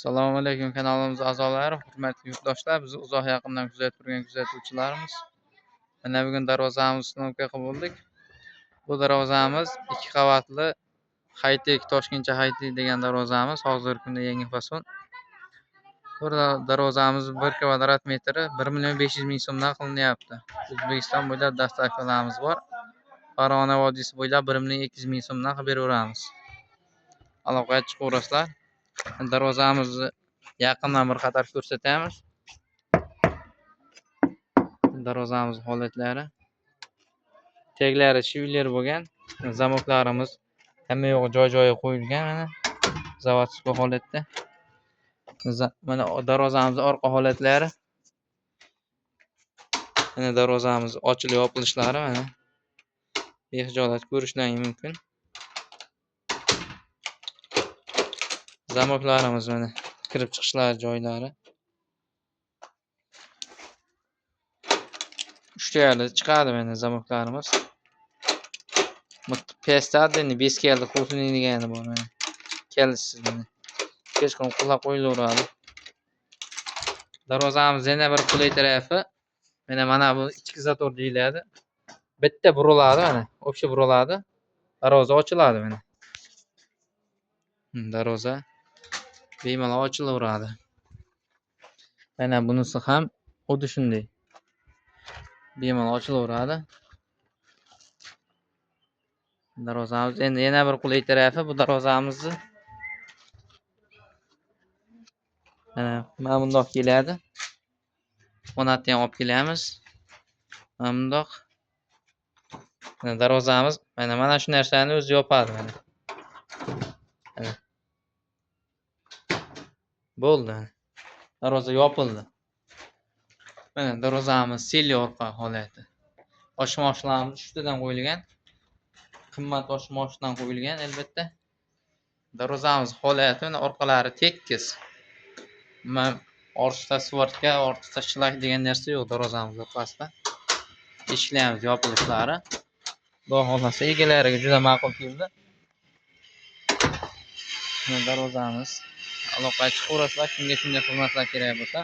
Assalomu alaykum kanalimiz a'zolari, hurmatli yurtdoshlar, bizni uzoq yaqindan kuzatib turgan kuzatuvchilarimiz. Mana bugun darvozamizni sinovga qildik. Bu darvozamiz 2 qavatli High-Tech Toshkentcha High-Tech degan darvozamiz, hozirgi kunda yangi fason. Bu darvozamiz 1 kvadrat metri 1.500.000 so'mdan qilinyapti. O'zbekiston bo'ylab dastavkalarimiz bor. Farg'ona vodiysi bo'ylab 1.200.000 so'mdan qilib beraveramiz. Aloqaga chiqaverasizlar. Darvozamizni yaqindan bir qator ko'rsatamiz. Darvozamiz holatlari. Teglari shivler bo'lgan. Zamoklarimiz hamma yo'g'i joy-joyiga qo'yilgan mana. Zavodskiy holatda. Mana darvozamiz orqa holatlari. Mana darvozamiz ochilib yopilishlari mana. Behijolat ko'rishlaringiz mumkin. Zamoklarimiz mana kirib chiqishlar joylari. Uchtayali chiqadi mana zamoklarimiz. Pestadini 5 keldi qo'shilin degani bor mana. Kelsiz mana. Hech qanday qullab qo'yilaveradi. Darvozamiz yana bir qulay tarafi mana bu ichki zator deyiladi. Bitta buriladi mana, o'sha buriladi. Darvoza ochiladi mana. Darvoza bemalol ochilaveradi. Mana bunisi ham xuddi shunday. Bemalol ochilaveradi. Darvozamiz endi yana bir qulay tarafi bu darvozamizni mana bundoq keladi. Onatni ham olib kelamiz. Mana bundoq. Mana darvozamiz mana shu narsani o'zi yopadi mana. Bo'ldi. Darvoza yopildi. Mana darvozamiz selli orqa holati. Oshmoshlarimiz ustidan qo'yilgan. Qimmat oshmoshdan qo'yilgan albatta. Darvozamiz holati mana orqalari tekis. Ortiqcha svortka, ortiqcha shlak degan narsa yo'q darvozamiz orqasida. Eshiklarimiz yopilishlari. Xudo xolasa egalariga juda ma'qul keldi. Mana darvozamiz. Aloqaga chiqaverasizlar, kimga shunday xizmatlar kerak bo'lsa.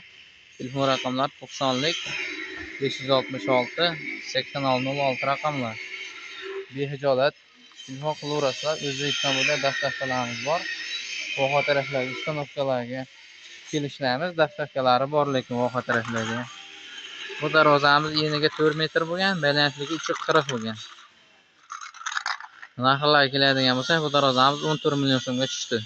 Telefon raqamlar 90lik 566 8006 raqamlar. Behijolat telefon qilaverasizlar. O'zbekiston bo'ylab dastavkalarimiz bor. Voha taraflarga, ustanovkalarga kelishlarimiz dastavkalari bor, lekin voha taraflarga. Bu darvozamiz eniga 4 metr bo'lgan, balandligi 340 bo'lgan. Narxlar keladigan bo'lsa, bu darvozamiz 14 million so'mga tushdi.